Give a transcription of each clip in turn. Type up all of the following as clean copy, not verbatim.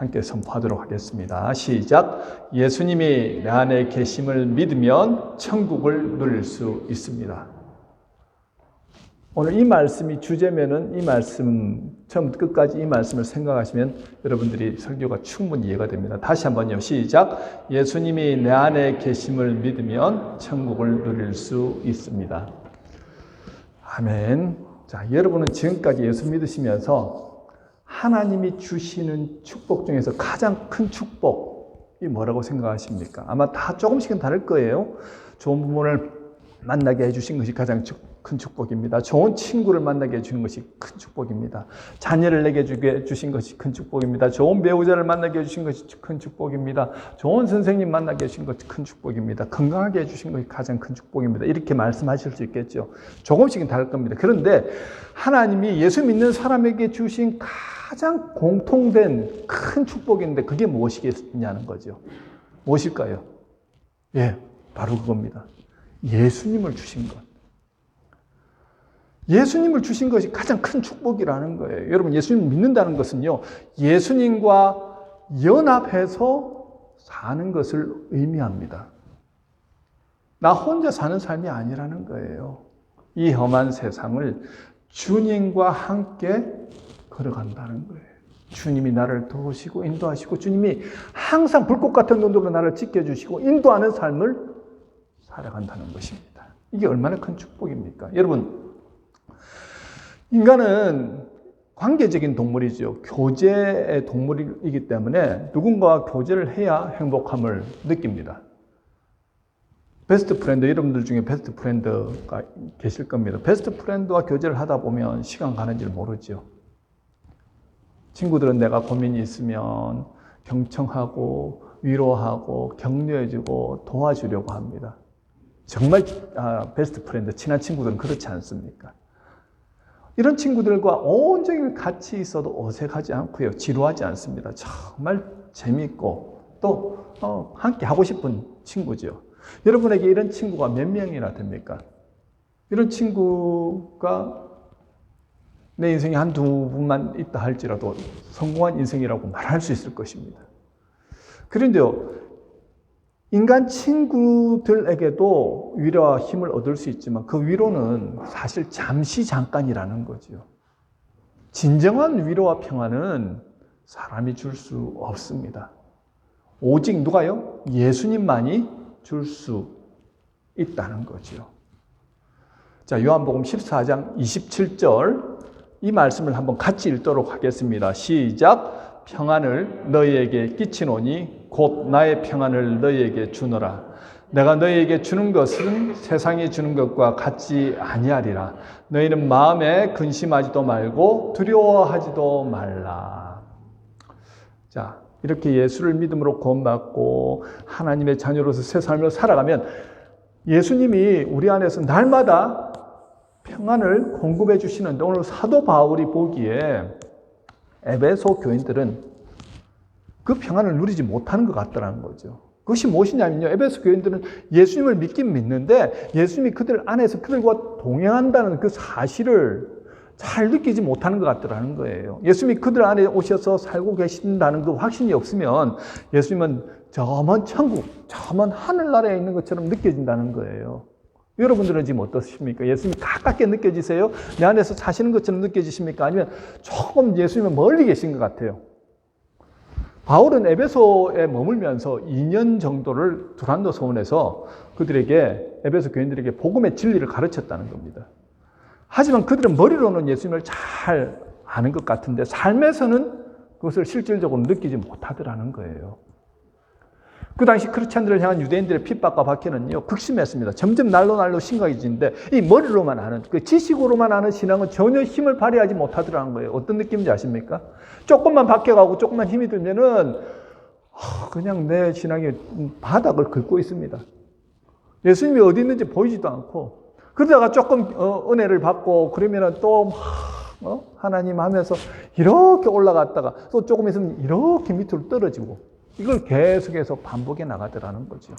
함께 선포하도록 하겠습니다. 시작. 예수님이 내 안에 계심을 믿으면 천국을 누릴 수 있습니다. 오늘 이 말씀이 주제면은 이 말씀 처음부터 끝까지 이 말씀을 생각하시면 여러분들이 설교가 충분히 이해가 됩니다. 다시 한번요. 시작. 예수님이 내 안에 계심을 믿으면 천국을 누릴 수 있습니다. 아멘. 자, 여러분은 지금까지 예수 믿으시면서 하나님이 주시는 축복 중에서 가장 큰 축복이 뭐라고 생각하십니까? 아마 다 조금씩은 다를 거예요. 좋은 부모를 만나게 해주신 것이 가장 큰 축복입니다. 좋은 친구를 만나게 해주는 것이 큰 축복입니다. 자녀를 내게 주신 것이 큰 축복입니다. 좋은 배우자를 만나게 해주신 것이 큰 축복입니다. 좋은 선생님 만나게 해주신 것이 큰 축복입니다. 건강하게 해주신 것이 가장 큰 축복입니다. 이렇게 말씀하실 수 있겠죠. 조금씩은 다를 겁니다. 그런데 하나님이 예수 믿는 사람에게 주신 가장 공통된 큰 축복인데 그게 무엇이겠냐는 거죠. 무엇일까요? 예, 바로 그겁니다. 예수님을 주신 것. 예수님을 주신 것이 가장 큰 축복이라는 거예요. 여러분, 예수님을 믿는다는 것은요, 예수님과 연합해서 사는 것을 의미합니다. 나 혼자 사는 삶이 아니라는 거예요. 이 험한 세상을 주님과 함께 걸어간다는 거예요. 주님이 나를 도우시고 인도하시고 주님이 항상 불꽃 같은 눈으로 나를 지켜주시고 인도하는 삶을 살아간다는 것입니다. 이게 얼마나 큰 축복입니까? 여러분, 인간은 관계적인 동물이죠. 교제의 동물이기 때문에 누군가와 교제를 해야 행복함을 느낍니다. 베스트 프렌드, 여러분들 중에 베스트 프렌드가 계실 겁니다. 베스트 프렌드와 교제를 하다 보면 시간 가는 줄 모르죠. 친구들은 내가 고민이 있으면 경청하고 위로하고 격려해주고 도와주려고 합니다. 정말 베스트 프렌드, 친한 친구들은 그렇지 않습니까? 이런 친구들과 온종일 같이 있어도 어색하지 않고요. 지루하지 않습니다. 정말 재미있고 또 함께 하고 싶은 친구죠. 여러분에게 이런 친구가 몇 명이나 됩니까? 이런 친구가 내 인생에 한두 분만 있다 할지라도 성공한 인생이라고 말할 수 있을 것입니다. 그런데요, 인간 친구들에게도 위로와 힘을 얻을 수 있지만 그 위로는 사실 잠시 잠깐이라는 거죠. 진정한 위로와 평안은 사람이 줄 수 없습니다. 오직 누가요? 예수님만이 줄 수 있다는 거죠. 자, 요한복음 14장 27절 이 말씀을 한번 같이 읽도록 하겠습니다. 시작. 평안을 너희에게 끼치노니 곧 나의 평안을 너희에게 주노라. 내가 너희에게 주는 것은 세상이 주는 것과 같지 아니하리라. 너희는 마음에 근심하지도 말고 두려워하지도 말라. 자, 이렇게 예수를 믿음으로 구원받고 하나님의 자녀로서 새 삶을 살아가면 예수님이 우리 안에서 날마다 평안을 공급해 주시는데 오늘 사도 바울이 보기에 에베소 교인들은 그 평안을 누리지 못하는 것 같더라는 거죠. 그것이 무엇이냐면요. 에베소 교인들은 예수님을 믿긴 믿는데 예수님이 그들 안에서 그들과 동행한다는 그 사실을 잘 느끼지 못하는 것 같더라는 거예요. 예수님이 그들 안에 오셔서 살고 계신다는 그 확신이 없으면 예수님은 저 먼 천국, 저 먼 하늘나라에 있는 것처럼 느껴진다는 거예요. 여러분들은 지금 어떠십니까? 예수님이 가깝게 느껴지세요? 내 안에서 사시는 것처럼 느껴지십니까? 아니면 조금 예수님은 멀리 계신 것 같아요? 바울은 에베소에 머물면서 2년 정도를 두란노 서원에서 그들에게, 에베소 교인들에게 복음의 진리를 가르쳤다는 겁니다. 하지만 그들은 머리로는 예수님을 잘 아는 것 같은데 삶에서는 그것을 실질적으로 느끼지 못하더라는 거예요. 그 당시 크리스찬들을 향한 유대인들의 핍박과 박해는요, 극심했습니다. 점점 날로 심각해지는데 이 머리로만 아는, 그 지식으로만 아는 신앙은 전혀 힘을 발휘하지 못하더라는 거예요. 어떤 느낌인지 아십니까? 조금만 박해가고 조금만 힘이 들면은 그냥 내 신앙이 바닥을 긁고 있습니다. 예수님이 어디 있는지 보이지도 않고 그러다가 조금 은혜를 받고 그러면은 또 하나님 하면서 이렇게 올라갔다가 또 조금 있으면 이렇게 밑으로 떨어지고 이걸 계속해서 반복해 나가더라는 거죠.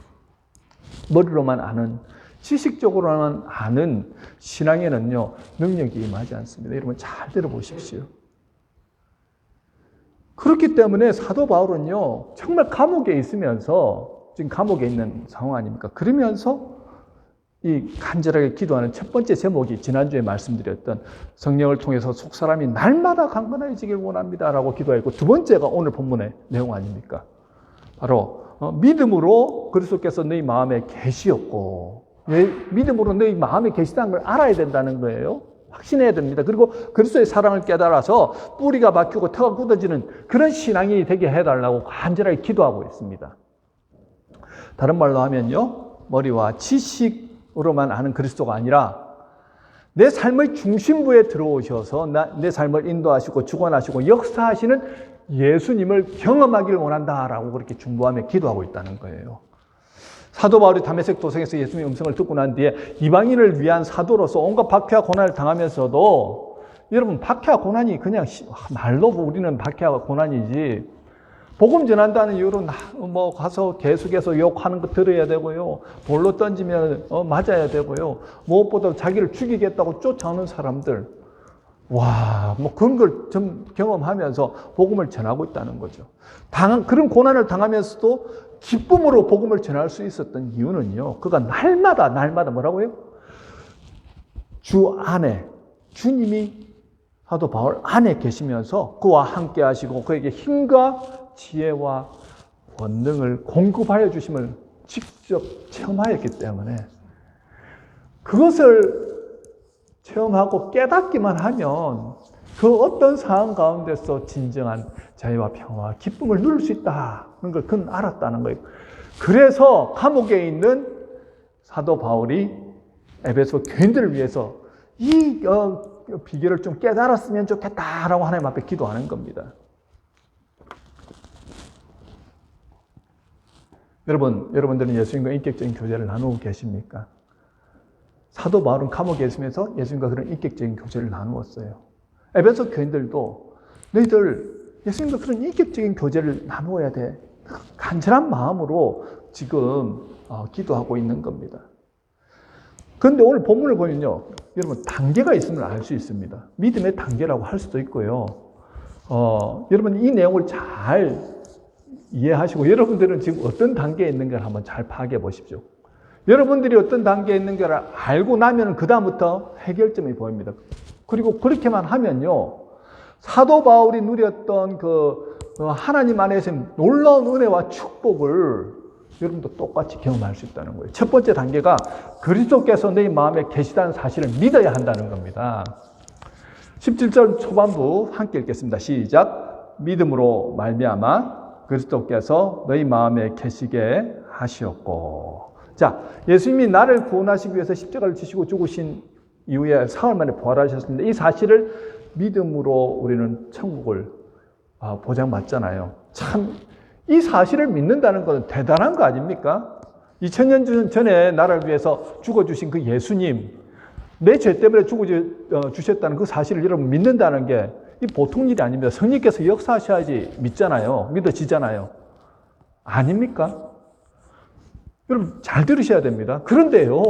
머리로만 아는, 지식적으로만 아는 신앙에는요, 능력이 임하지 않습니다. 여러분 잘 들어보십시오. 그렇기 때문에 사도 바울은요, 정말 감옥에 있으면서, 지금 감옥에 있는 상황 아닙니까? 그러면서 이 간절하게 기도하는 첫 번째 제목이 지난주에 말씀드렸던 성령을 통해서 속사람이 날마다 강건해지길 원합니다 라고 기도했고, 두 번째가 오늘 본문의 내용 아닙니까? 바로 믿음으로 그리스도께서 너희 마음에 계시었고, 믿음으로 너희 마음에 계시다는 걸 알아야 된다는 거예요. 확신해야 됩니다. 그리고 그리스도의 사랑을 깨달아서 뿌리가 박히고 터가 굳어지는 그런 신앙이 되게 해달라고 간절하게 기도하고 있습니다. 다른 말로 하면요, 머리와 지식으로만 아는 그리스도가 아니라 내 삶의 중심부에 들어오셔서 내 삶을 인도하시고 주관하시고 역사하시는 예수님을 경험하기를 원한다라고 그렇게 중보하며 기도하고 있다는 거예요. 사도 바울이 다메섹 도성에서 예수님의 음성을 듣고 난 뒤에 이방인을 위한 사도로서 온갖 박해와 고난을 당하면서도, 여러분, 박해와 고난이 그냥 말로 우리는 박해와 고난이지, 복음 전한다는 이유로 가서 계속해서 욕하는 거 들어야 되고요, 돌로 던지면 맞아야 되고요, 무엇보다 자기를 죽이겠다고 쫓아오는 사람들, 그런 걸 좀 경험하면서 복음을 전하고 있다는 거죠. 그런 고난을 당하면서도 기쁨으로 복음을 전할 수 있었던 이유는요, 그가 날마다 뭐라고요? 주 안에, 주님이 사도 바울 안에 계시면서 그와 함께 하시고 그에게 힘과 지혜와 권능을 공급하여 주심을 직접 체험하였기 때문에, 그것을 체험하고 깨닫기만 하면 그 어떤 상황 가운데서 진정한 자유와 평화와 기쁨을 누릴 수 있다는 걸 그는 알았다는 거예요. 그래서 감옥에 있는 사도 바울이 에베소 교인들을 위해서 이 비결을 좀 깨달았으면 좋겠다라고 하나님 앞에 기도하는 겁니다. 여러분들은 예수님과 인격적인 교제를 나누고 계십니까? 사도 바울은 감옥에 있으면서 예수님과 그런 인격적인 교제를 나누었어요. 에베소 교인들도 너희들 예수님과 그런 인격적인 교제를 나누어야 돼. 간절한 마음으로 지금 기도하고 있는 겁니다. 그런데 오늘 본문을 보면요, 여러분, 단계가 있음을 알 수 있습니다. 믿음의 단계라고 할 수도 있고요. 여러분, 이 내용을 잘 이해하시고 여러분들은 지금 어떤 단계에 있는가를 한번 잘 파악해 보십시오. 여러분들이 어떤 단계에 있는가를 알고 나면 그 다음부터 해결점이 보입니다. 그리고 그렇게만 하면요, 사도 바울이 누렸던 하나님 안에서의 놀라운 은혜와 축복을 여러분도 똑같이 경험할 수 있다는 거예요. 첫 번째 단계가 그리스도께서 내 마음에 계시다는 사실을 믿어야 한다는 겁니다. 17절 초반부 함께 읽겠습니다. 시작. 믿음으로 말미암아 그리스도께서 너희 마음에 계시게 하시었고. 자, 예수님이 나를 구원하시기 위해서 십자가를 지시고 죽으신 이후에 사흘 만에 부활하셨습니다. 이 사실을 믿음으로 우리는 천국을 보장받잖아요. 참, 이 사실을 믿는다는 것은 대단한 거 아닙니까? 2000년 전에 나를 위해서 죽어주신 그 예수님, 내 죄 때문에 죽어주셨다는 그 사실을 여러분 믿는다는 게 이 보통 일이 아닙니다. 성령께서 역사하셔야지 믿잖아요. 믿어지잖아요. 아닙니까? 여러분 잘 들으셔야 됩니다. 그런데요,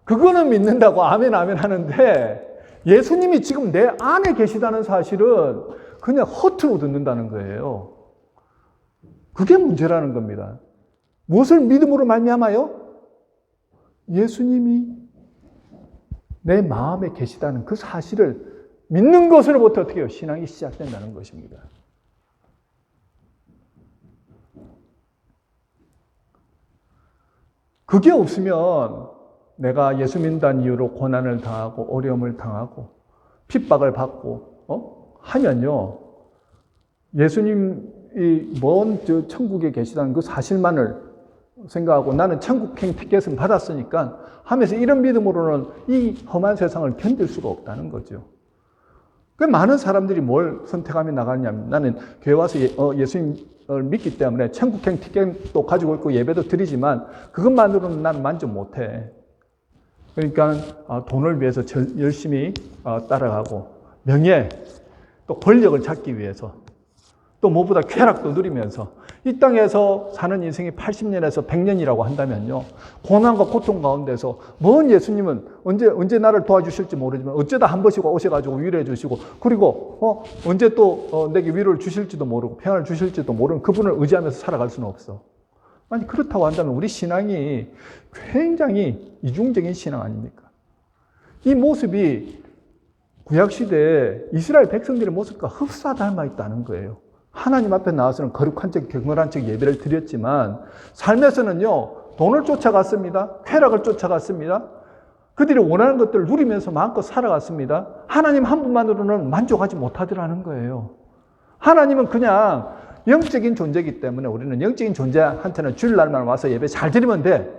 그거는 믿는다고 아멘 아멘 하는데 예수님이 지금 내 안에 계시다는 사실은 그냥 허투루 듣는다는 거예요. 그게 문제라는 겁니다. 무엇을 믿음으로 말미암아요? 예수님이 내 마음에 계시다는 그 사실을 믿는 것으로부터 어떻게 해요? 신앙이 시작된다는 것입니다. 그게 없으면 내가 예수 믿는다는 이유로 고난을 당하고 어려움을 당하고 핍박을 받고 하면요, 예수님이 먼 천국에 계시다는 그 사실만을 생각하고 나는 천국행 티켓을 받았으니까 하면서 이런 믿음으로는 이 험한 세상을 견딜 수가 없다는 거죠. 그 많은 사람들이 뭘 선택하며 나가느냐면, 나는 교회 와서 예수님을 믿기 때문에 천국행 티켓도 가지고 있고 예배도 드리지만 그것만으로는 나는 만족 못해. 그러니까 돈을 위해서 열심히 따라가고, 명예, 또 권력을 찾기 위해서, 또 무엇보다 쾌락도 누리면서 이 땅에서 사는 인생이 80년에서 100년이라고 한다면요. 고난과 고통 가운데서 먼 예수님은 언제 나를 도와주실지 모르지만 어쩌다 한 번씩 오셔가지고 위로해 주시고 그리고 언제 또 내게 위로를 주실지도 모르고 평안을 주실지도 모르는 그분을 의지하면서 살아갈 수는 없어. 아니 그렇다고 한다면 우리 신앙이 굉장히 이중적인 신앙 아닙니까? 이 모습이 구약시대에 이스라엘 백성들의 모습과 흡사 닮아 있다는 거예요. 하나님 앞에 나와서는 거룩한 척, 경건한 척 예배를 드렸지만 삶에서는요, 돈을 쫓아갔습니다. 쾌락을 쫓아갔습니다. 그들이 원하는 것들을 누리면서 마음껏 살아갔습니다. 하나님 한 분만으로는 만족하지 못하더라는 거예요. 하나님은 그냥 영적인 존재이기 때문에 우리는 영적인 존재한테는 주일 날만 와서 예배 잘 드리면 돼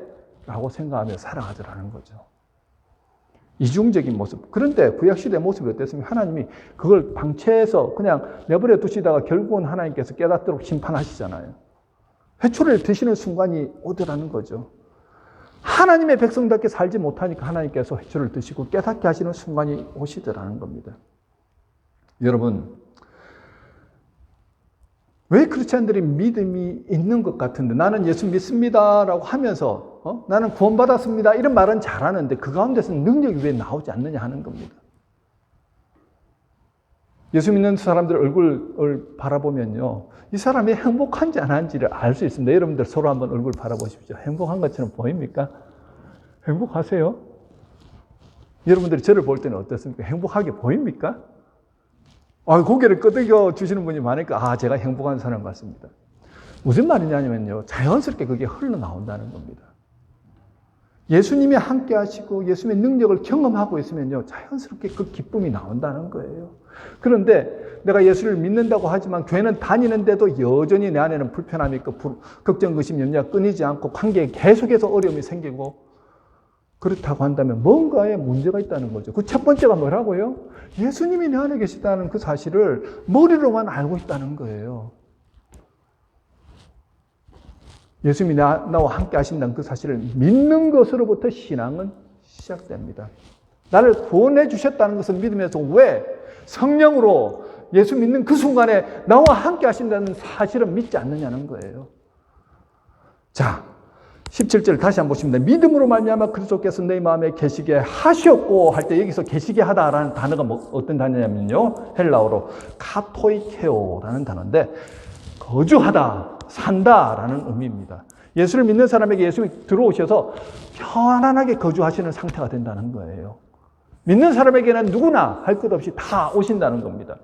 라고 생각하며 살아가더라는 거죠. 이중적인 모습. 그런데 구약시대의 모습이 어땠습니까? 하나님이 그걸 방치해서 그냥 내버려 두시다가 결국은 하나님께서 깨닫도록 심판하시잖아요. 회초리를 드시는 순간이 오더라는 거죠. 하나님의 백성답게 살지 못하니까 하나님께서 회초리를 드시고 깨닫게 하시는 순간이 오시더라는 겁니다. 여러분, 왜 크리스찬들이 믿음이 있는 것 같은데 나는 예수 믿습니다라고 하면서 나는 구원받았습니다 이런 말은 잘하는데 그 가운데서는 능력이 왜 나오지 않느냐 하는 겁니다. 예수 믿는 사람들 얼굴을 바라보면요, 이 사람이 행복한지 안 한지를 알 수 있습니다. 여러분들 서로 한번 얼굴 바라보십시오. 행복한 것처럼 보입니까? 행복하세요? 여러분들이 저를 볼 때는 어떻습니까? 행복하게 보입니까? 고개를 끄덕여 주시는 분이 많으니까 제가 행복한 사람 같습니다. 무슨 말이냐면요, 자연스럽게 그게 흘러나온다는 겁니다. 예수님이 함께 하시고 예수님의 능력을 경험하고 있으면요, 자연스럽게 그 기쁨이 나온다는 거예요. 그런데 내가 예수를 믿는다고 하지만 교회는 다니는데도 여전히 내 안에는 불편함이 있고 걱정, 의심, 염려가 끊이지 않고 관계에 계속해서 어려움이 생기고 그렇다고 한다면 뭔가에 문제가 있다는 거죠. 그 첫 번째가 뭐라고요? 예수님이 내 안에 계시다는 그 사실을 머리로만 알고 있다는 거예요. 예수님이 나와 함께 하신다는 그 사실을 믿는 것으로부터 신앙은 시작됩니다. 나를 구원해 주셨다는 것을 믿으면서 왜 성령으로 예수 믿는 그 순간에 나와 함께 하신다는 사실을 믿지 않느냐는 거예요. 자, 17절 다시 한번 보십니다. 믿음으로 말미암아 그리스도께서 내 마음에 계시게 하셨고 할 때 여기서 계시게 하다라는 단어가 어떤 단어냐면요, 헬라어로 카토이케오라는 단어인데 거주하다, 산다라는 의미입니다. 예수를 믿는 사람에게 예수님이 들어오셔서 편안하게 거주하시는 상태가 된다는 거예요. 믿는 사람에게는 누구나 할 것 없이 다 오신다는 겁니다.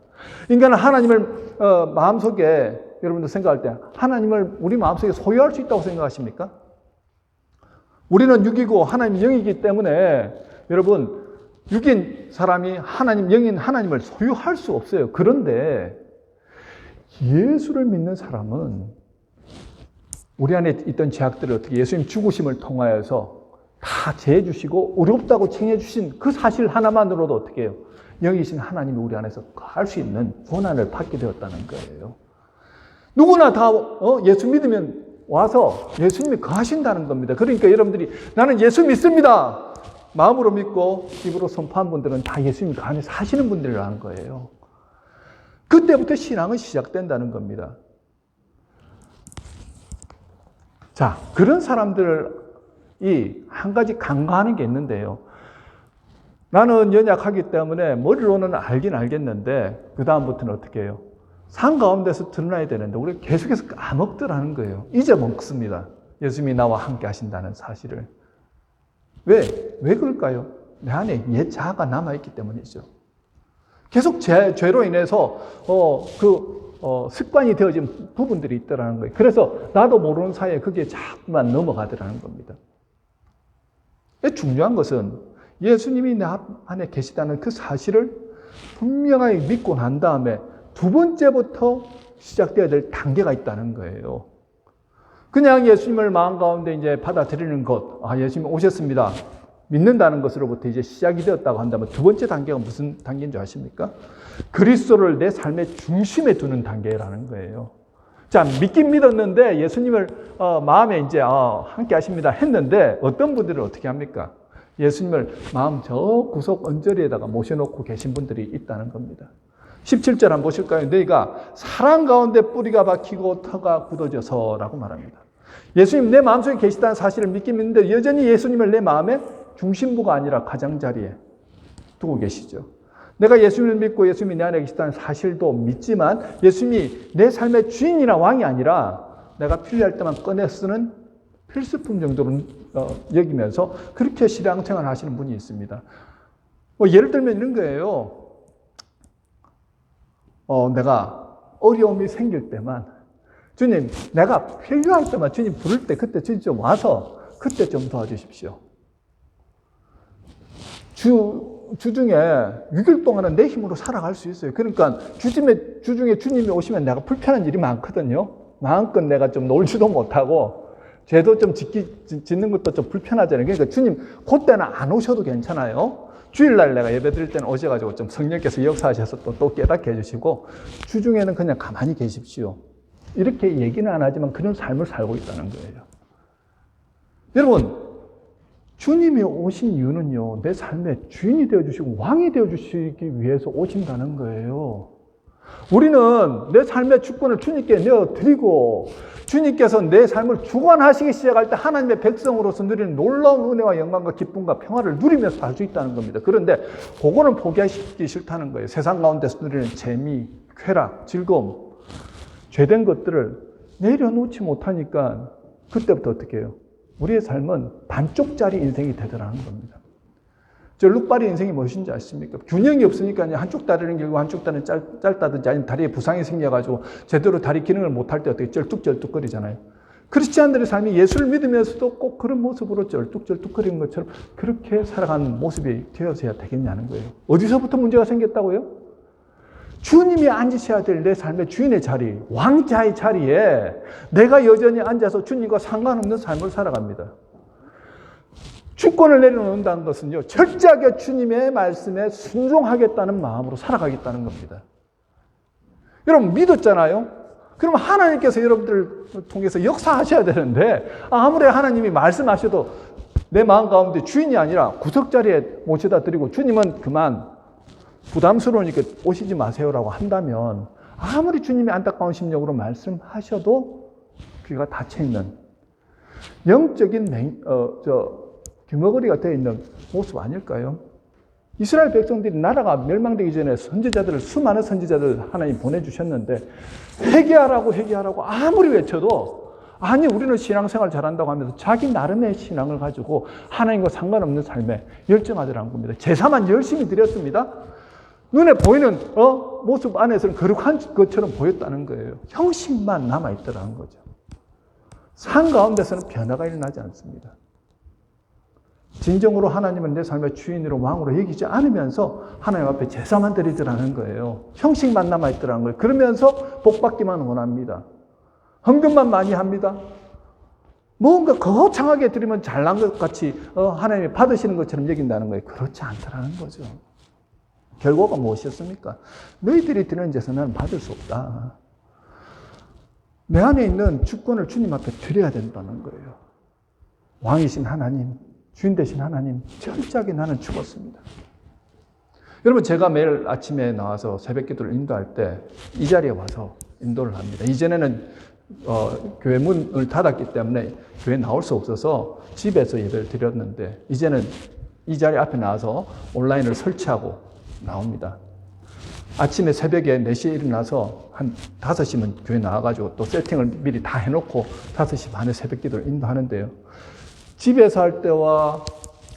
인간은 하나님을 마음속에, 여러분들 생각할 때 하나님을 우리 마음속에 소유할 수 있다고 생각하십니까? 우리는 육이고 하나님 영이기 때문에 여러분, 육인 사람이 영인 하나님을 소유할 수 없어요. 그런데 예수를 믿는 사람은 우리 안에 있던 죄악들을 어떻게 예수님 죽으심을 통하여서 다 제해 주시고 어렵다고 칭해 주신 그 사실 하나만으로도 어떻게 해요? 영이신 하나님이 우리 안에서 할 수 있는 권한을 받게 되었다는 거예요. 누구나 다 예수 믿으면 와서 예수님이 거하신다는 겁니다. 그러니까 여러분들이 나는 예수 믿습니다 마음으로 믿고 입으로 선포한 분들은 다 예수님이 그 안에서 하시는 분들이라는 거예요. 그때부터 신앙은 시작된다는 겁니다. 자, 그런 사람들이 한 가지 간과하는 게 있는데요. 나는 연약하기 때문에 머리로는 알긴 알겠는데 그 다음부터는 어떻게 해요? 산 가운데서 드러나야 되는데 우리가 계속해서 까먹더라는 거예요. 잊어먹습니다. 예수님이 나와 함께 하신다는 사실을. 왜 그럴까요? 내 안에 옛 자아가 남아있기 때문이죠. 계속 죄로 인해서 습관이 되어진 부분들이 있더라는 거예요. 그래서 나도 모르는 사이에 그게 자꾸만 넘어가더라는 겁니다. 중요한 것은 예수님이 내 안에 계시다는 그 사실을 분명하게 믿고 난 다음에 두 번째부터 시작되어야 될 단계가 있다는 거예요. 그냥 예수님을 마음 가운데 이제 받아들이는 것, 예수님 오셨습니다. 믿는다는 것으로부터 이제 시작이 되었다고 한다면 두 번째 단계가 무슨 단계인 줄 아십니까? 그리스도를 내 삶의 중심에 두는 단계라는 거예요. 자, 믿긴 믿었는데 예수님을 마음에 이제 함께 하십니다 했는데 어떤 분들은 어떻게 합니까? 예수님을 마음 저 구석 언저리에다가 모셔놓고 계신 분들이 있다는 겁니다. 17절 한번 보실까요? 너희가 사랑 가운데 뿌리가 박히고 터가 굳어져서 라고 말합니다. 예수님 내 마음속에 계시다는 사실을 믿긴 믿는데 여전히 예수님을 내 마음의 중심부가 아니라 가장자리에 두고 계시죠. 내가 예수님을 믿고 예수님이 내 안에 계시다는 사실도 믿지만 예수님이 내 삶의 주인이나 왕이 아니라 내가 필요할 때만 꺼내 쓰는 필수품 정도로 여기면서 그렇게 신앙생활을 하시는 분이 있습니다. 예를 들면 이런 거예요. 내가 어려움이 생길 때만 주님 내가 필요할 때만 주님 부를 때 그때 주님 좀 와서 그때 좀 도와주십시오. 주 중에 6일 동안은 내 힘으로 살아갈 수 있어요. 그러니까 주 중에 주님이 오시면 내가 불편한 일이 많거든요. 마음껏 내가 좀 놀지도 못하고 죄도 좀 짓는 것도 좀 불편하잖아요. 그러니까 주님 그때는 안 오셔도 괜찮아요. 주일날 내가 예배 드릴 때는 오셔가지고 좀 성령께서 역사하셔서 또 깨닫게 해주시고 주중에는 그냥 가만히 계십시오. 이렇게 얘기는 안 하지만 그런 삶을 살고 있다는 거예요. 여러분 주님이 오신 이유는요, 내 삶의 주인이 되어주시고 왕이 되어주시기 위해서 오신다는 거예요. 우리는 내 삶의 주권을 주님께 내어드리고 주님께서 내 삶을 주관하시기 시작할 때 하나님의 백성으로서 누리는 놀라운 은혜와 영광과 기쁨과 평화를 누리면서 살 수 있다는 겁니다. 그런데 그거는 포기하기 싫다는 거예요. 세상 가운데서 누리는 재미, 쾌락, 즐거움, 죄된 것들을 내려놓지 못하니까 그때부터 어떻게 해요? 우리의 삶은 반쪽짜리 인생이 되더라는 겁니다. 룩바리 인생이 무엇인지 아십니까? 균형이 없으니까 한쪽 다리는 길고 한쪽 다리는 짧다든지 아니면 다리에 부상이 생겨가지고 제대로 다리 기능을 못할 때 어떻게 쩔뚝쩔뚝거리잖아요. 크리스찬들의 삶이 예수를 믿으면서도 꼭 그런 모습으로 쩔뚝쩔뚝거리는 것처럼 그렇게 살아가는 모습이 되어서야 되겠냐는 거예요. 어디서부터 문제가 생겼다고요? 주님이 앉으셔야 될 내 삶의 주인의 자리, 왕자의 자리에 내가 여전히 앉아서 주님과 상관없는 삶을 살아갑니다. 주권을 내려놓는다는 것은요, 철저하게 주님의 말씀에 순종하겠다는 마음으로 살아가겠다는 겁니다. 여러분 믿었잖아요? 그럼 하나님께서 여러분들을 통해서 역사하셔야 되는데 아무리 하나님이 말씀하셔도 내 마음 가운데 주인이 아니라 구석자리에 모셔다 드리고 주님은 그만 부담스러우니까 오시지 마세요라고 한다면 아무리 주님이 안타까운 심령으로 말씀하셔도 귀가 닫혀있는 영적인 귀머거리가 되어 있는 모습 아닐까요? 이스라엘 백성들이 나라가 멸망되기 전에 수많은 선지자들 하나님 보내주셨는데 회개하라고 아무리 외쳐도 아니 우리는 신앙생활 잘한다고 하면서 자기 나름의 신앙을 가지고 하나님과 상관없는 삶에 열정하더라는 겁니다. 제사만 열심히 드렸습니다. 눈에 보이는 모습 안에서는 거룩한 것처럼 보였다는 거예요. 형식만 남아있더라는 거죠. 삶 가운데서는 변화가 일어나지 않습니다. 진정으로 하나님은 내 삶의 주인으로 왕으로 여기지 않으면서 하나님 앞에 제사만 드리더라는 거예요. 형식만 남아있더라는 거예요. 그러면서 복받기만 원합니다. 헌금만 많이 합니다. 뭔가 거창하게 드리면 잘난 것 같이 하나님이 받으시는 것처럼 여긴다는 거예요. 그렇지 않더라는 거죠. 결과가 무엇이었습니까? 너희들이 드리는 제사는 받을 수 없다. 내 안에 있는 주권을 주님 앞에 드려야 된다는 거예요. 왕이신 하나님, 주인 되신 하나님, 철저하게 나는 죽었습니다. 여러분, 제가 매일 아침에 나와서 새벽 기도를 인도할 때 이 자리에 와서 인도를 합니다. 이전에는 교회 문을 닫았기 때문에 교회 나올 수 없어서 집에서 예배를 드렸는데 이제는 이 자리 앞에 나와서 온라인을 설치하고 나옵니다. 아침에 새벽에 4시에 일어나서 한 5시면 교회 나와가지고 또 세팅을 미리 다 해놓고 5시 반에 새벽 기도를 인도하는데요. 집에서 할 때와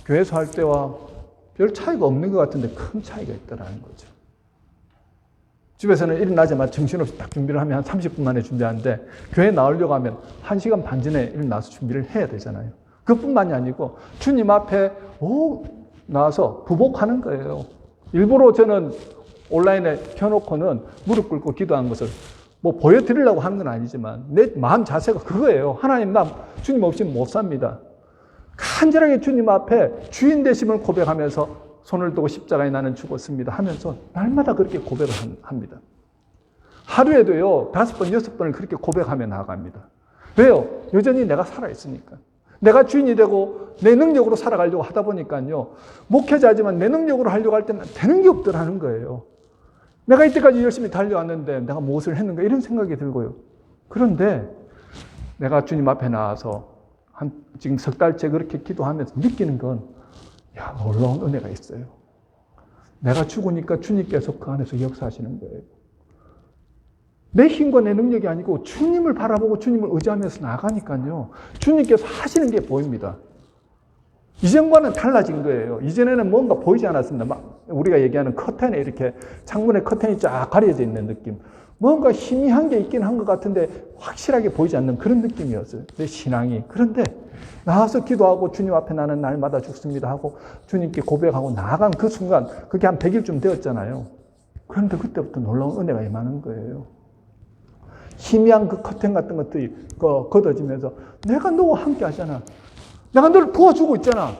교회에서 할 때와 별 차이가 없는 것 같은데 큰 차이가 있더라는 거죠. 집에서는 일어나자마자 정신없이 딱 준비를 하면 한 30분 만에 준비하는데 교회 나오려고 하면 1시간 반 전에 일어나서 준비를 해야 되잖아요. 그뿐만이 아니고 주님 앞에 나와서 부복하는 거예요. 일부러 저는 온라인에 켜놓고는 무릎 꿇고 기도한 것을 보여드리려고 하는 건 아니지만 내 마음 자세가 그거예요. 하나님, 나 주님 없이 못 삽니다. 간절하게 주님 앞에 주인 되심을 고백하면서 손을 두고 십자가에 나는 죽었습니다 하면서 날마다 그렇게 고백을 합니다. 하루에도요 5번, 6번을 그렇게 고백하며 나아갑니다. 왜요? 여전히 내가 살아있으니까. 내가 주인이 되고 내 능력으로 살아가려고 하다 보니까요 목회자지만 내 능력으로 하려고 할 때는 되는 게 없더라는 거예요. 내가 이때까지 열심히 달려왔는데 내가 무엇을 했는가 이런 생각이 들고요. 그런데 내가 주님 앞에 나와서 지금 석 달째 그렇게 기도하면서 느끼는 건 놀라운 은혜가 있어요. 내가 죽으니까 주님께서 그 안에서 역사하시는 거예요. 내 힘과 내 능력이 아니고 주님을 바라보고 주님을 의지하면서 나가니까요. 주님께서 하시는 게 보입니다. 이전과는 달라진 거예요. 이전에는 뭔가 보이지 않았습니다. 막 우리가 얘기하는 커튼에 이렇게 창문에 커튼이 쫙 가려져 있는 느낌. 뭔가 희미한 게 있긴 한 것 같은데 확실하게 보이지 않는 그런 느낌이었어요. 내 신앙이. 그런데 나와서 기도하고 주님 앞에 나는 날마다 죽습니다 하고 주님께 고백하고 나아간 그 순간 그게 한 100일쯤 되었잖아요. 그런데 그때부터 놀라운 은혜가 임하는 거예요. 희미한 그 커튼 같은 것들이 걷어지면서 내가 너와 함께 하잖아. 내가 너를 도와주고 있잖아.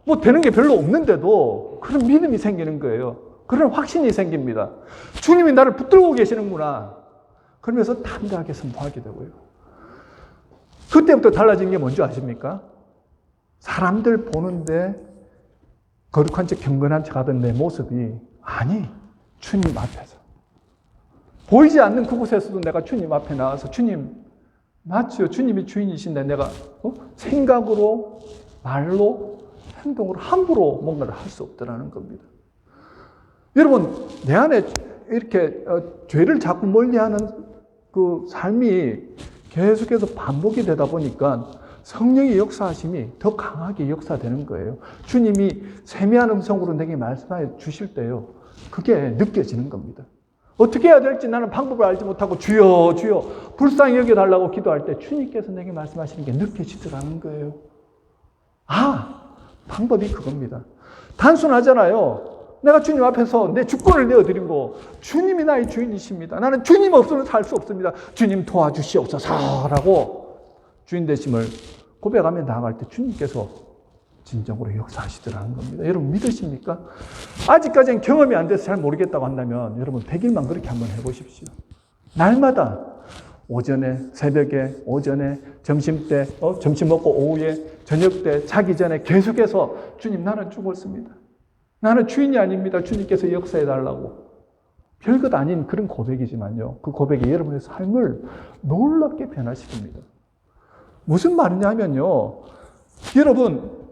뭐 되는 게 별로 없는데도 그런 믿음이 생기는 거예요. 그런 확신이 생깁니다. 주님이 나를 붙들고 계시는구나. 그러면서 담대하게 선포하게 되고요. 그때부터 달라진 게 뭔지 아십니까? 사람들 보는데 거룩한 척 경건한 척 하던 내 모습이 아니 주님 앞에서 보이지 않는 그곳에서도 내가 주님 앞에 나와서 주님 맞죠? 주님이 주인이신데 내가 생각으로 말로 행동으로 함부로 뭔가를 할 수 없더라는 겁니다. 여러분 내 안에 이렇게 죄를 자꾸 멀리하는 그 삶이 계속해서 반복이 되다 보니까 성령의 역사하심이 더 강하게 역사되는 거예요. 주님이 세미한 음성으로 내게 말씀해 주실 때요. 그게 느껴지는 겁니다. 어떻게 해야 될지 나는 방법을 알지 못하고 주여 주여 불쌍히 여겨달라고 기도할 때 주님께서 내게 말씀하시는 게 느껴지더라는 거예요. 방법이 그겁니다. 단순하잖아요. 내가 주님 앞에서 내 주권을 내어드리고 주님이 나의 주인이십니다. 나는 주님 없으면 살 수 없습니다. 주님 도와주시옵소서라고 주인 되심을 고백하며 나아갈 때 주님께서 진정으로 역사하시더라는 겁니다. 여러분 믿으십니까? 아직까지는 경험이 안 돼서 잘 모르겠다고 한다면 여러분 100일만 그렇게 한번 해보십시오. 날마다 오전에, 새벽에, 오전에, 점심때, 점심 먹고 오후에, 저녁 때, 자기 전에 계속해서 주님 나는 죽었습니다. 나는 주인이 아닙니다. 주님께서 역사해달라고. 별것 아닌 그런 고백이지만요. 그 고백이 여러분의 삶을 놀랍게 변화시킵니다. 무슨 말이냐면요. 여러분,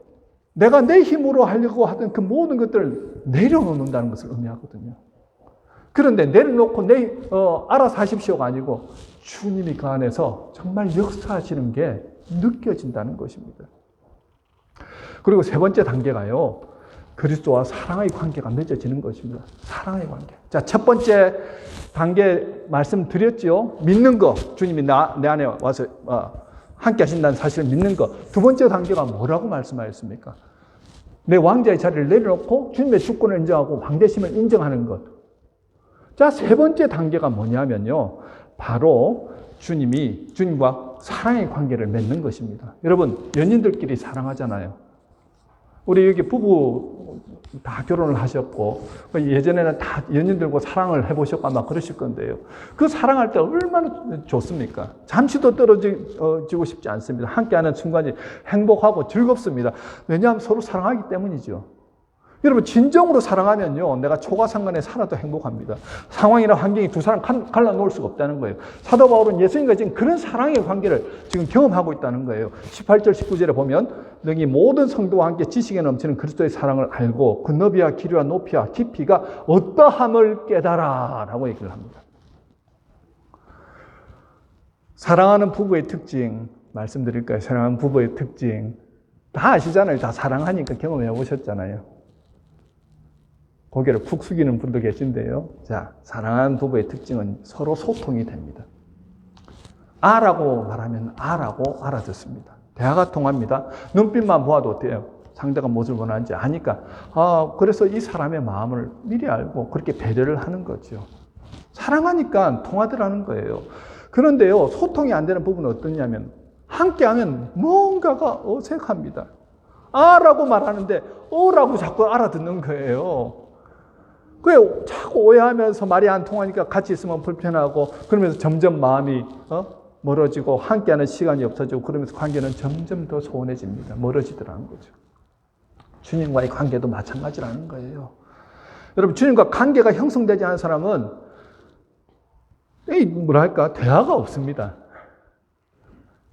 내가 내 힘으로 하려고 하던 그 모든 것들을 내려놓는다는 것을 의미하거든요. 그런데 내려놓고 알아서 하십시오가 아니고 주님이 그 안에서 정말 역사하시는 게 느껴진다는 것입니다. 그리고 세 번째 단계가요. 그리스도와 사랑의 관계가 맺어지는 것입니다. 사랑의 관계. 자, 첫 번째 단계 말씀드렸죠. 믿는 거. 주님이 내 안에 와서 함께 하신다는 사실을 믿는 것. 두 번째 단계가 뭐라고 말씀하셨습니까? 내 왕자의 자리를 내려놓고 주님의 주권을 인정하고 왕대심을 인정하는 것. 자, 세 번째 단계가 뭐냐면요. 바로 주님과 사랑의 관계를 맺는 것입니다. 여러분, 연인들끼리 사랑하잖아요. 우리 여기 부부 다 결혼을 하셨고 예전에는 다 연인들과 사랑을 해보셨고 아마 그러실 건데요. 그 사랑할 때 얼마나 좋습니까? 잠시도 떨어지고 싶지 않습니다. 함께하는 순간이 행복하고 즐겁습니다. 왜냐하면 서로 사랑하기 때문이죠. 여러분 진정으로 사랑하면요. 내가 초가상간에 살아도 행복합니다. 상황이나 환경이 두 사람 갈라놓을 수가 없다는 거예요. 사도 바울은 예수님과 지금 그런 사랑의 관계를 지금 경험하고 있다는 거예요. 18절 19절에 보면 너희 모든 성도와 함께 지식에 넘치는 그리스도의 사랑을 알고 그 너비와 길이와 높이와 깊이가 어떠함을 깨달아 라고 얘기를 합니다. 사랑하는 부부의 특징 말씀드릴까요? 사랑하는 부부의 특징 다 아시잖아요. 다 사랑하니까 경험해 보셨잖아요. 고개를 푹 숙이는 분도 계신데요. 자, 사랑하는 부부의 특징은 서로 소통이 됩니다. 아라고 말하면 아라고 알아듣습니다. 대화가 통합니다. 눈빛만 보아도 돼요. 상대가 무엇을 원하는지 아니까. 그래서 이 사람의 마음을 미리 알고 그렇게 배려를 하는 거죠. 사랑하니까 통하더라는 거예요. 그런데요, 소통이 안 되는 부분은 어떠냐면 함께하면 뭔가가 어색합니다. 아라고 말하는데 어라고 자꾸 알아듣는 거예요. 그게 자꾸 오해하면서 말이 안 통하니까 같이 있으면 불편하고 그러면서 점점 마음이 멀어지고 함께하는 시간이 없어지고 그러면서 관계는 점점 더 소원해집니다. 멀어지더라는 거죠. 주님과의 관계도 마찬가지라는 거예요. 여러분, 주님과 관계가 형성되지 않은 사람은 뭐랄까, 대화가 없습니다.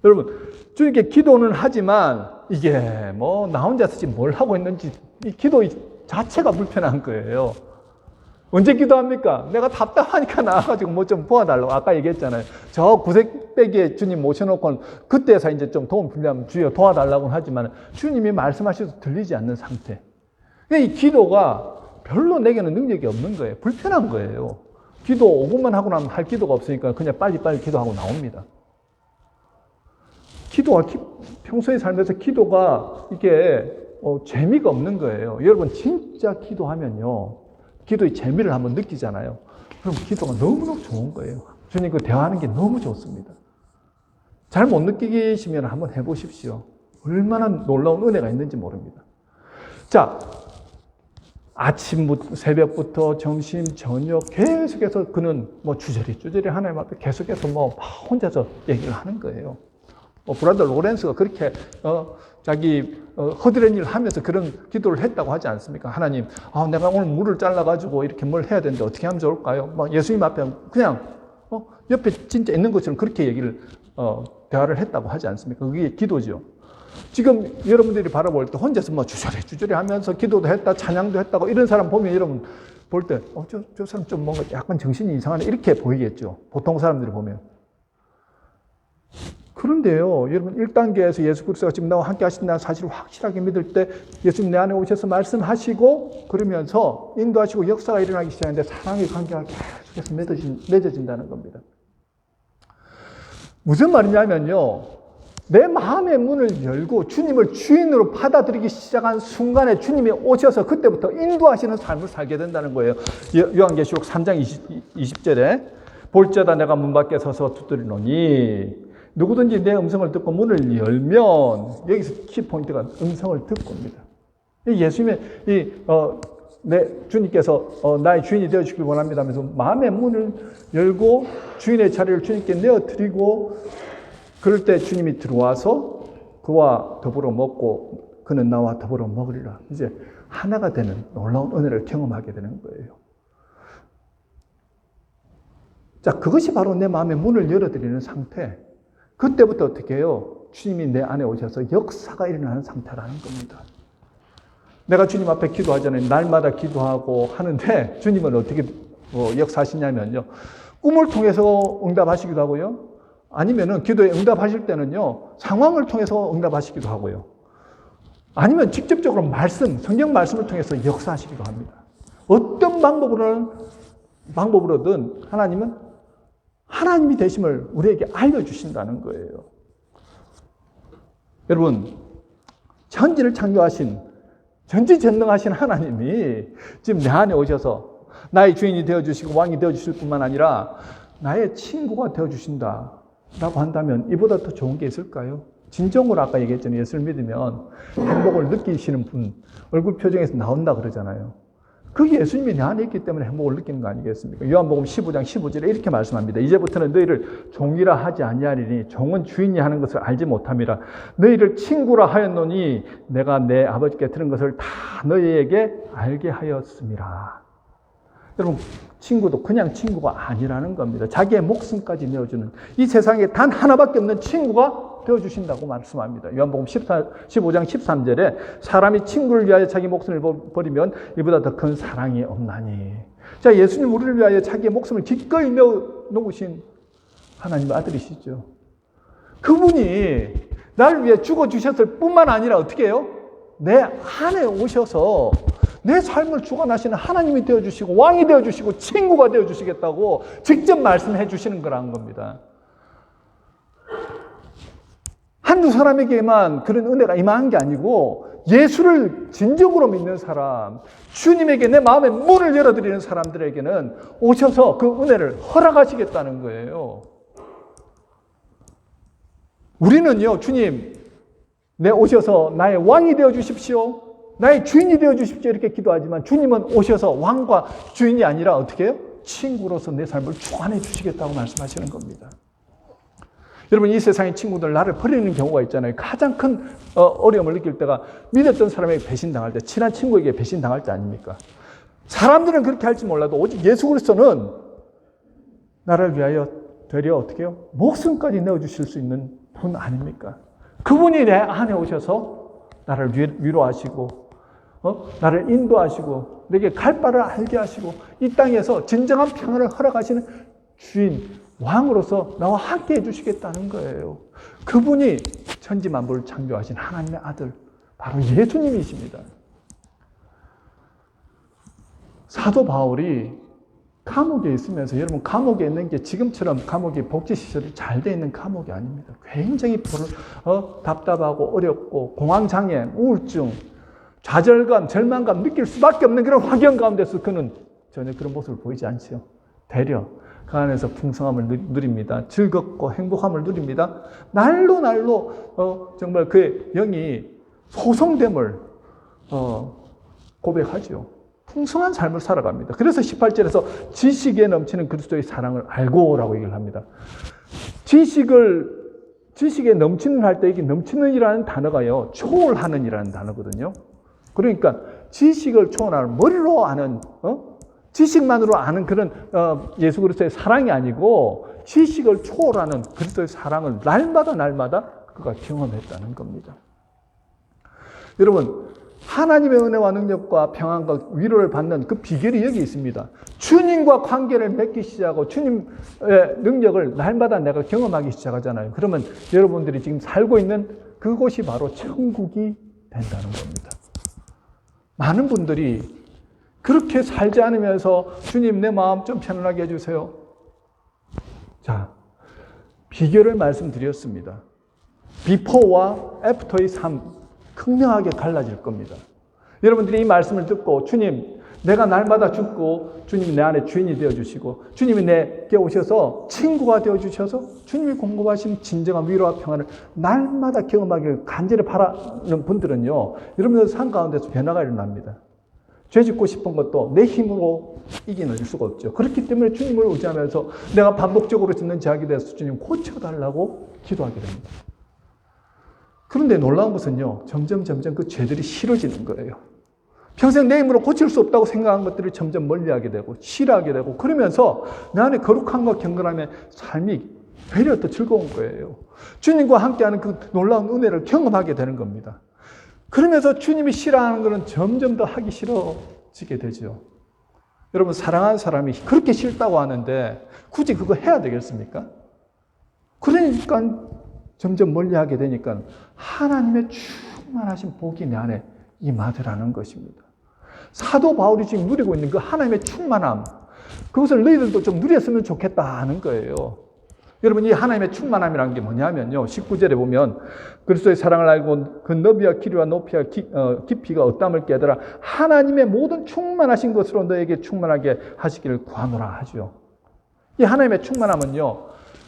여러분, 주님께 기도는 하지만 이게 뭐 나 혼자서 지금 뭘 하고 있는지 이 기도 자체가 불편한 거예요. 언제 기도합니까? 내가 답답하니까 나와가지고 뭐 좀 도와달라고 아까 얘기했잖아요. 저 구색배기에 주님 모셔놓고 그때서 이제 좀 도움 필요하면 주여 도와달라고 하지만 주님이 말씀하셔도 들리지 않는 상태. 이 기도가 별로 내게는 능력이 없는 거예요. 불편한 거예요. 기도 5분만 하고 나면 할 기도가 없으니까 그냥 빨리빨리 기도하고 나옵니다. 기도가 평소에 살면서 기도가 이게 재미가 없는 거예요. 여러분 진짜 기도하면요. 기도의 재미를 한번 느끼잖아요. 그럼 기도가 너무너무 좋은 거예요. 주님 그 대화하는 게 너무 좋습니다. 잘 못 느끼시면 한번 해보십시오. 얼마나 놀라운 은혜가 있는지 모릅니다. 자, 아침부터, 새벽부터 점심, 저녁 계속해서 그는 뭐 주저리 하나님 앞에 계속해서 뭐 혼자서 얘기를 하는 거예요. 브라더 로렌스가 그렇게 자기 허드렛 일을 하면서 그런 기도를 했다고 하지 않습니까? 하나님, 내가 오늘 물을 잘라가지고 이렇게 뭘 해야 되는데 어떻게 하면 좋을까요? 막 예수님 앞에 그냥 옆에 진짜 있는 것처럼 그렇게 얘기를 대화를 했다고 하지 않습니까? 그게 기도죠. 지금 여러분들이 바라볼 때 혼자서 뭐 주저리 하면서 기도도 했다, 찬양도 했다고 이런 사람 보면 여러분 볼 때 저 사람 좀 뭔가 약간 정신이 이상하네 이렇게 보이겠죠. 보통 사람들이 보면. 그런데요, 여러분 1단계에서 예수 그리스도가 지금 나와 함께 하신다는 사실을 확실하게 믿을 때 예수님 내 안에 오셔서 말씀하시고 그러면서 인도하시고 역사가 일어나기 시작하는데 사랑의 관계가 계속해서 맺어진다는 겁니다. 무슨 말이냐면요, 내 마음의 문을 열고 주님을 주인으로 받아들이기 시작한 순간에 주님이 오셔서 그때부터 인도하시는 삶을 살게 된다는 거예요. 요한계시록 3장 20절에 볼지어다 내가 문 밖에 서서 두드리노니 누구든지 내 음성을 듣고 문을 열면, 여기서 키포인트가 음성을 듣고입니다. 예수님의 주님께서 나의 주인이 되어주길 원합니다 하면서 마음의 문을 열고 주인의 자리를 주님께 내어드리고 그럴 때 주님이 들어와서 그와 더불어 먹고 그는 나와 더불어 먹으리라. 이제 하나가 되는 놀라운 은혜를 경험하게 되는 거예요. 자, 그것이 바로 내 마음의 문을 열어드리는 상태. 그때부터 어떻게 해요? 주님이 내 안에 오셔서 역사가 일어나는 상태라는 겁니다. 내가 주님 앞에 기도하잖아요. 날마다 기도하고 하는데 주님은 어떻게 역사하시냐면요. 꿈을 통해서 응답하시기도 하고요. 아니면은 기도에 응답하실 때는요. 상황을 통해서 응답하시기도 하고요. 아니면 직접적으로 성경 말씀을 통해서 역사하시기도 합니다. 어떤 방법으로든 하나님은 하나님이 되심을 우리에게 알려주신다는 거예요. 여러분, 천지를 창조하신 전지전능하신 하나님이 지금 내 안에 오셔서 나의 주인이 되어주시고 왕이 되어주실 뿐만 아니라 나의 친구가 되어주신다라고 한다면 이보다 더 좋은 게 있을까요? 진정으로 아까 얘기했잖아요. 예수를 믿으면 행복을 느끼시는 분 얼굴 표정에서 나온다 그러잖아요. 그게 예수님이 내 안에 있기 때문에 행복을 느끼는 거 아니겠습니까? 요한복음 15장 15절에 이렇게 말씀합니다. 이제부터는 너희를 종이라 하지 아니하리니 종은 주인이 하는 것을 알지 못함이라. 너희를 친구라 하였노니 내가 내 아버지께 들은 것을 다 너희에게 알게 하였음이라. 여러분, 친구도 그냥 친구가 아니라는 겁니다. 자기의 목숨까지 내어주는 이 세상에 단 하나밖에 없는 친구가 되어주신다고 말씀합니다. 요한복음 15장 13절에 사람이 친구를 위하여 자기 목숨을 버리면 이보다 더 큰 사랑이 없나니. 자, 예수님 우리를 위하여 자기의 목숨을 기꺼이 내어놓으신 하나님의 아들이시죠. 그분이 나를 위해 죽어주셨을 뿐만 아니라 어떻게 해요? 내 안에 오셔서 내 삶을 주관하시는 하나님이 되어주시고 왕이 되어주시고 친구가 되어주시겠다고 직접 말씀해 주시는 거라는 겁니다. 한두 사람에게만 그런 은혜가 임한 게 아니고 예수를 진정으로 믿는 사람, 주님에게 내 마음의 문을 열어드리는 사람들에게는 오셔서 그 은혜를 허락하시겠다는 거예요. 우리는요, 주님, 내 오셔서 나의 왕이 되어주십시오. 나의 주인이 되어주십시오. 이렇게 기도하지만 주님은 오셔서 왕과 주인이 아니라 어떻게 해요? 친구로서 내 삶을 주관해 주시겠다고 말씀하시는 겁니다. 여러분, 이 세상의 친구들 나를 버리는 경우가 있잖아요. 가장 큰 어려움을 느낄 때가 믿었던 사람에게 배신당할 때, 친한 친구에게 배신당할 때 아닙니까? 사람들은 그렇게 할지 몰라도 오직 예수 그리스도는 나를 위하여 되려 어떻게 해요? 목숨까지 내어주실 수 있는 분 아닙니까? 그분이 내 안에 오셔서 나를 위로하시고 나를 인도하시고 내게 갈 바를 알게 하시고 이 땅에서 진정한 평안을 허락하시는 주인, 왕으로서 나와 함께 해주시겠다는 거예요. 그분이 천지만물을 창조하신 하나님의 아들, 바로 예수님이십니다. 사도 바울이 감옥에 있으면서, 여러분 감옥에 있는 게 지금처럼 감옥이 복지시설이 잘 돼 있는 감옥이 아닙니다. 굉장히 답답하고 어렵고 공황장애, 우울증, 좌절감, 절망감 느낄 수밖에 없는 그런 환경 가운데서 그는 전혀 그런 모습을 보이지 않지요. 되려 그 안에서 풍성함을 누립니다. 즐겁고 행복함을 누립니다. 날로 정말 그의 영이 소성됨을 고백하지요. 풍성한 삶을 살아갑니다. 그래서 18절에서 지식에 넘치는 그리스도의 사랑을 알고라고 얘기를 합니다. 지식에 넘치는 할 때 이게 넘치는이라는 단어가요, 초월하는이라는 단어거든요. 그러니까 지식을 초월하는, 머리로 아는, 지식만으로 아는 그런 예수 그리스도의 사랑이 아니고 지식을 초월하는 그리스도의 사랑을 날마다 그가 경험했다는 겁니다. 여러분, 하나님의 은혜와 능력과 평안과 위로를 받는 그 비결이 여기 있습니다. 주님과 관계를 맺기 시작하고 주님의 능력을 날마다 내가 경험하기 시작하잖아요. 그러면 여러분들이 지금 살고 있는 그곳이 바로 천국이 된다는 겁니다. 많은 분들이 그렇게 살지 않으면서 주님 내 마음 좀 편안하게 해주세요. 자, 비결을 말씀드렸습니다. 비포와 애프터의 삶 극명하게 갈라질 겁니다. 여러분들이 이 말씀을 듣고 주님, 내가 날마다 죽고 주님이 내 안에 주인이 되어주시고 주님이 내게 오셔서 친구가 되어주셔서 주님이 공급하신 진정한 위로와 평안을 날마다 경험하기를 간절히 바라는 분들은요, 여러분들 삶 가운데서 변화가 일어납니다. 죄 짓고 싶은 것도 내 힘으로 이겨낼 수가 없죠. 그렇기 때문에 주님을 의지하면서 내가 반복적으로 짓는 죄악에 대해서 주님 고쳐달라고 기도하게 됩니다. 그런데 놀라운 것은요, 점점 그 죄들이 싫어지는 거예요. 평생 내 힘으로 고칠 수 없다고 생각한 것들을 점점 멀리하게 되고 싫어하게 되고, 그러면서 내 안에 거룩함과 경건함의 삶이 되려 더 즐거운 거예요. 주님과 함께하는 그 놀라운 은혜를 경험하게 되는 겁니다. 그러면서 주님이 싫어하는 것은 점점 더 하기 싫어지게 되죠. 여러분, 사랑하는 사람이 그렇게 싫다고 하는데 굳이 그거 해야 되겠습니까? 그러니까 점점 멀리하게 되니까 하나님의 충만하신 복이 내 안에 임하더라는 것입니다. 사도 바울이 지금 누리고 있는 그 하나님의 충만함, 그것을 너희들도 좀 누렸으면 좋겠다 하는 거예요. 여러분, 이 하나님의 충만함이라는 게 뭐냐면요, 19절에 보면 그리스도의 사랑을 알고 그 너비와 길이와 높이와 깊이가 어떠함을 깨달아 하나님의 모든 충만하신 것으로 너에게 충만하게 하시기를 구하노라 하죠. 이 하나님의 충만함은요,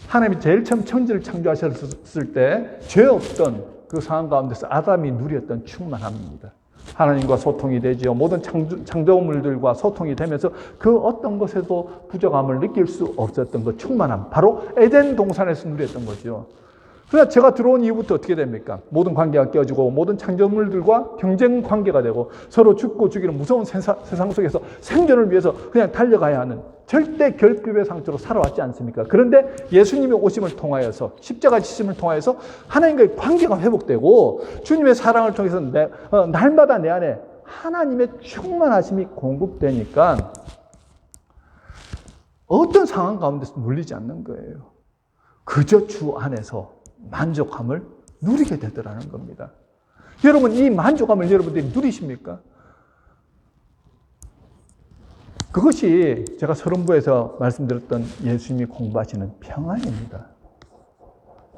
하나님이 제일 처음 천지를 창조하셨을 때 죄 없던 그 상황 가운데서 아담이 누렸던 충만함입니다. 하나님과 소통이 되지요. 모든 창조물들과 소통이 되면서 그 어떤 것에도 부족함을 느낄 수 없었던 그 충만함, 바로 에덴 동산에서 누렸던 거죠. 그러나 제가 들어온 이후부터 어떻게 됩니까? 모든 관계가 깨어지고 모든 창조물들과 경쟁 관계가 되고 서로 죽고 죽이는 무서운 세상 속에서 생존을 위해서 그냥 달려가야 하는 절대 결핍의 상태로 살아왔지 않습니까? 그런데 예수님의 오심을 통하여서, 십자가 지심을 통하여서 하나님과의 관계가 회복되고 주님의 사랑을 통해서 날마다 내 안에 하나님의 충만하심이 공급되니까 어떤 상황 가운데서 눌리지 않는 거예요. 그저 주 안에서 만족함을 누리게 되더라는 겁니다. 여러분, 이 만족함을 여러분들이 누리십니까? 그것이 제가 서론부에서 말씀드렸던 예수님이 공부하시는 평안입니다.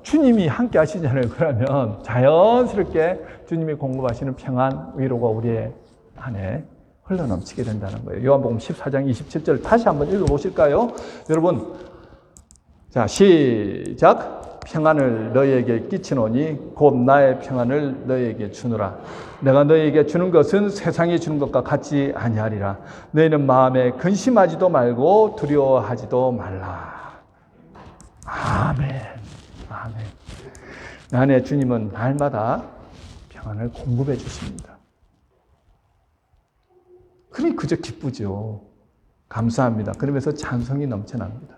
주님이 함께 하시잖아요. 그러면 자연스럽게 주님이 공급하시는 평안, 위로가 우리의 안에 흘러넘치게 된다는 거예요. 요한복음 14장 27절 다시 한번 읽어보실까요? 여러분, 자, 시작. 평안을 너희에게 끼치노니 곧 나의 평안을 너희에게 주노라. 내가 너희에게 주는 것은 세상이 주는 것과 같지 아니하리라. 너희는 마음에 근심하지도 말고 두려워하지도 말라. 아멘. 아멘. 내 안에 주님은 날마다 평안을 공급해 주십니다. 그러니 그저 기쁘죠. 감사합니다. 그러면서 찬성이 넘쳐납니다.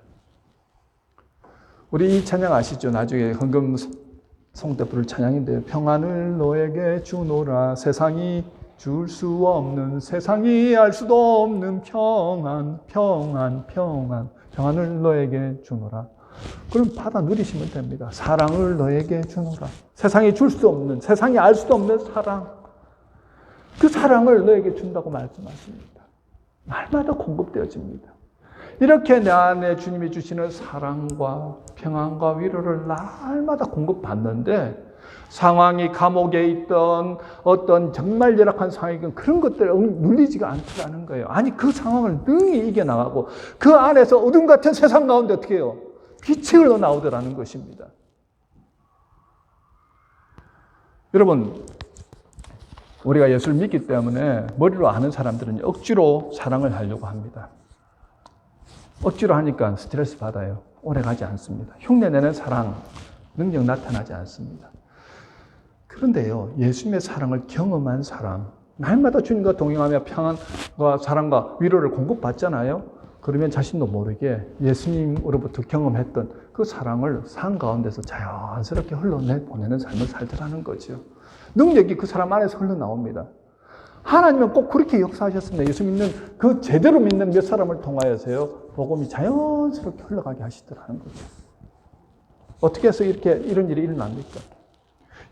우리 이 찬양 아시죠? 나중에 헌금 성대 부를 찬양인데 평안을 너에게 주노라 세상이 줄 수 없는 세상이 알 수도 없는 평안 평안을 너에게 주노라. 그럼 받아 누리시면 됩니다. 사랑을 너에게 주노라. 세상이 줄 수 없는 세상이 알 수도 없는 사랑 그 사랑을 너에게 준다고 말씀하십니다. 날마다 공급되어집니다. 이렇게 내 안에 주님이 주시는 사랑과 평안과 위로를 날마다 공급받는데 상황이 감옥에 있던 어떤 정말 열악한 상황이건 그런 것들 눌리지가 않더라는 거예요. 아니 그 상황을 능히 이겨나가고 그 안에서 어둠 같은 세상 가운데 어떻게 해요? 빛이 흘러나오더라는 것입니다. 여러분 우리가 예수를 믿기 때문에 머리로 아는 사람들은 억지로 사랑을 하려고 합니다. 억지로 하니까 스트레스 받아요. 오래 가지 않습니다. 흉내내는 사랑, 능력 나타나지 않습니다. 그런데요, 예수님의 사랑을 경험한 사람, 날마다 주님과 동행하며 평안과 사랑과 위로를 공급받잖아요. 그러면 자신도 모르게 예수님으로부터 경험했던 그 사랑을 삶 가운데서 자연스럽게 흘러보내는 삶을 살더라는 거죠. 능력이 그 사람 안에서 흘러나옵니다. 하나님은 꼭 그렇게 역사하셨습니다. 예수 믿는 그 제대로 믿는 몇 사람을 통하여서요 복음이 자연스럽게 흘러가게 하시더라는 거죠. 어떻게 해서 이런 일이 일어납니까?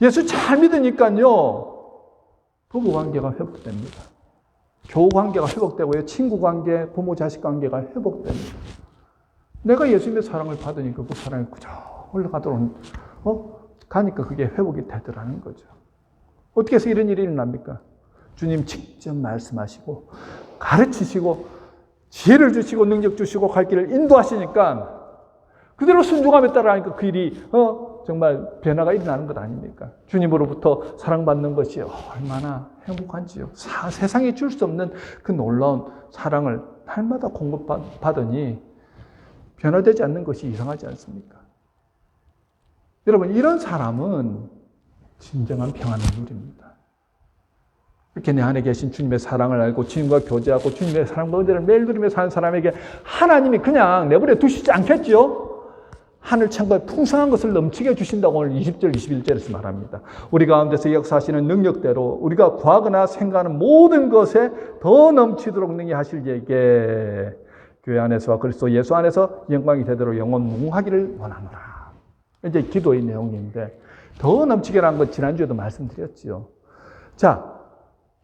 예수 잘 믿으니까요 부부관계가 회복됩니다. 교우관계가 회복되고요 친구관계, 부모-자식 관계가 회복됩니다. 내가 예수님의 사랑을 받으니까 그 사랑이 그저 흘러가도록 가니까 그게 회복이 되더라는 거죠. 어떻게 해서 이런 일이 일어납니까? 주님 직접 말씀하시고 가르치시고 지혜를 주시고 능력 주시고 갈 길을 인도하시니까 그대로 순종함에 따라하니까 그 일이 정말 변화가 일어나는 것 아닙니까? 주님으로부터 사랑받는 것이 얼마나 행복한지요. 세상에 줄 수 없는 그 놀라운 사랑을 날마다 공급받으니 변화되지 않는 것이 이상하지 않습니까? 여러분 이런 사람은 진정한 평안을 누립니다. 이렇게 내 안에 계신 주님의 사랑을 알고 주님과 교제하고 주님의 사랑과 은혜를 매일 누리며 사는 사람에게 하나님이 그냥 내버려 두시지 않겠죠? 하늘 창고에 풍성한 것을 넘치게 주신다고 오늘 20절, 21절에서 말합니다. 우리 가운데서 역사하시는 능력대로 우리가 구하거나 생각하는 모든 것에 더 넘치도록 능히 하실 예게 교회 안에서와 그리스도 예수 안에서 영광이 되도록 영원 무궁하기를 원하노라. 이제 기도의 내용인데 더 넘치게라는 것 지난주에도 말씀드렸지요. 자,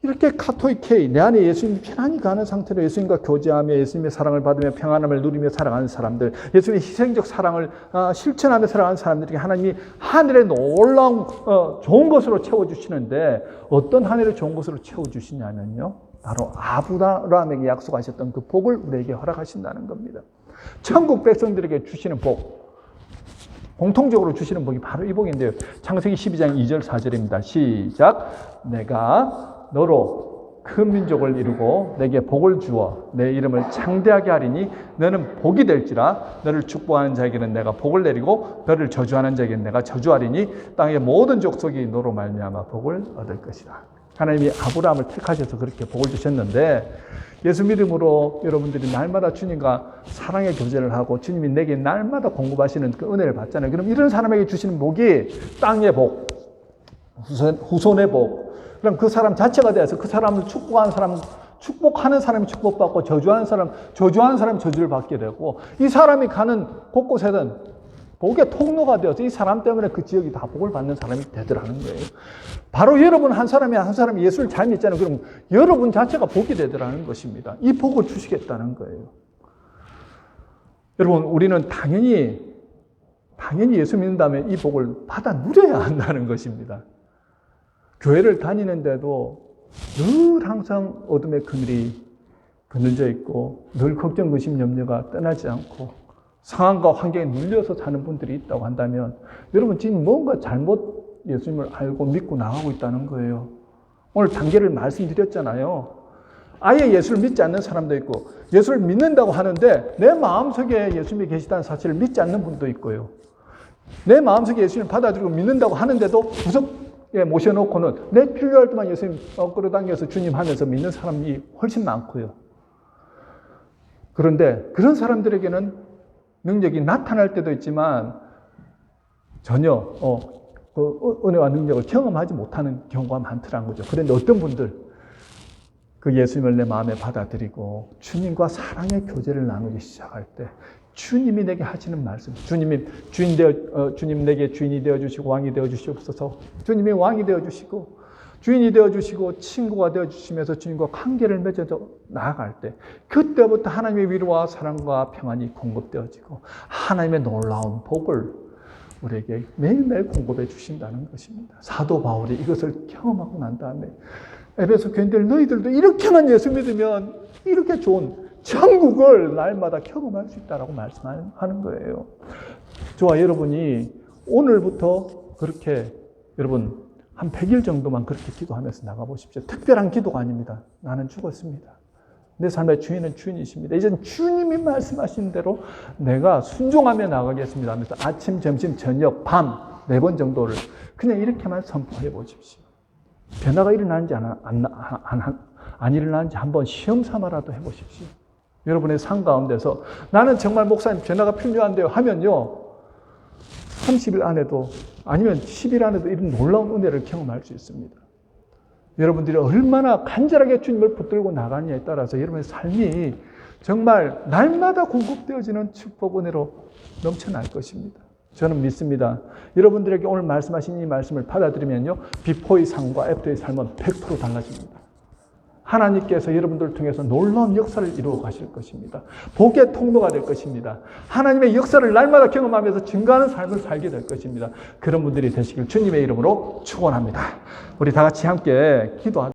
이렇게 카토이케이 내 안에 예수님이 편안히 가는 상태로 예수님과 교제하며 예수님의 사랑을 받으며 평안함을 누리며 살아가는 사람들, 예수님의 희생적 사랑을 실천하며 살아가는 사람들에게 하나님이 하늘의 놀라운 좋은 것으로 채워주시는데 어떤 하늘의 좋은 것으로 채워주시냐면요 바로 아브라함에게 약속하셨던 그 복을 우리에게 허락하신다는 겁니다. 천국 백성들에게 주시는 복, 공통적으로 주시는 복이 바로 이 복인데요. 창세기 12장 2절 4절입니다. 시작. 내가 너로 큰 민족을 이루고 내게 복을 주어 내 이름을 창대하게 하리니 너는 복이 될지라. 너를 축복하는 자에게는 내가 복을 내리고 너를 저주하는 자에게는 내가 저주하리니 땅의 모든 족속이 너로 말미암아 복을 얻을 것이라. 하나님이 아브라함을 택하셔서 그렇게 복을 주셨는데 예수 믿음으로 여러분들이 날마다 주님과 사랑의 교제를 하고 주님이 내게 날마다 공급하시는 그 은혜를 받잖아요. 그럼 이런 사람에게 주시는 복이 땅의 복, 후손의 복, 그럼 그 사람 자체가 돼서 그 사람을 축복하는 사람이 축복받고 저주하는 사람이 저주를 받게 되고 이 사람이 가는 곳곳에는 복의 통로가 되어서 이 사람 때문에 그 지역이 다 복을 받는 사람이 되더라는 거예요. 바로 여러분 한 사람이 예수를 잘 믿잖아요. 그럼 여러분 자체가 복이 되더라는 것입니다. 이 복을 주시겠다는 거예요. 여러분 우리는 당연히 예수 믿는다면 이 복을 받아 누려야 한다는 것입니다. 교회를 다니는데도 늘 항상 어둠의 그늘이 그늘져 있고 늘 걱정, 의심, 염려가 떠나지 않고 상황과 환경에 눌려서 사는 분들이 있다고 한다면 여러분 지금 뭔가 잘못 예수님을 알고 믿고 나가고 있다는 거예요. 오늘 단계를 말씀드렸잖아요. 아예 예수를 믿지 않는 사람도 있고 예수를 믿는다고 하는데 내 마음속에 예수님이 계시다는 사실을 믿지 않는 분도 있고요. 내 마음속에 예수님을 받아들이고 믿는다고 하는데도 모셔놓고는 내 필요할 때만 예수님 끌어당겨서 주님 하면서 믿는 사람이 훨씬 많고요. 그런데 그런 사람들에게는 능력이 나타날 때도 있지만 전혀 그 은혜와 능력을 경험하지 못하는 경우가 많더라는 거죠. 그런데 어떤 분들 그 예수님을 내 마음에 받아들이고 주님과 사랑의 교제를 나누기 시작할 때 주님이 내게 하시는 말씀, 주님 내게 주인이 되어주시고 왕이 되어주시옵소서. 주님이 왕이 되어주시고 주인이 되어주시고 친구가 되어주시면서 주님과 관계를 맺어서 나아갈 때 그때부터 하나님의 위로와 사랑과 평안이 공급되어지고 하나님의 놀라운 복을 우리에게 매일매일 공급해 주신다는 것입니다. 사도 바울이 이것을 경험하고 난 다음에 에베소 교인들 너희들도 이렇게만 예수 믿으면 이렇게 좋은 천국을 날마다 경험할 수 있다라고 말씀하는 거예요. 저와 여러분이 오늘부터 그렇게 여러분 한 100일 정도만 그렇게 기도하면서 나가보십시오. 특별한 기도가 아닙니다. 나는 죽었습니다. 내 삶의 주인은 주인이십니다. 이젠 주님이 말씀하신 대로 내가 순종하며 나가겠습니다 하면서 아침, 점심, 저녁, 밤 4번 정도를 그냥 이렇게만 선포해 보십시오. 변화가 일어나는지 안 일어나는지 한번 시험 삼아라도 해보십시오. 여러분의 삶 가운데서 나는 정말 목사님 변화가 필요한데요 하면요 30일 안에도 아니면 10일 안에도 이런 놀라운 은혜를 경험할 수 있습니다. 여러분들이 얼마나 간절하게 주님을 붙들고 나가느냐에 따라서 여러분의 삶이 정말 날마다 공급되어지는 축복 은혜로 넘쳐날 것입니다. 저는 믿습니다. 여러분들에게 오늘 말씀하신 이 말씀을 받아들이면요 비포의 삶과 애프터의 삶은 100% 달라집니다. 하나님께서 여러분들을 통해서 놀라운 역사를 이루어 가실 것입니다. 복의 통로가 될 것입니다. 하나님의 역사를 날마다 경험하면서 증거하는 삶을 살게 될 것입니다. 그런 분들이 되시길 주님의 이름으로 축원합니다. 우리 다 같이 함께 기도하겠습니다.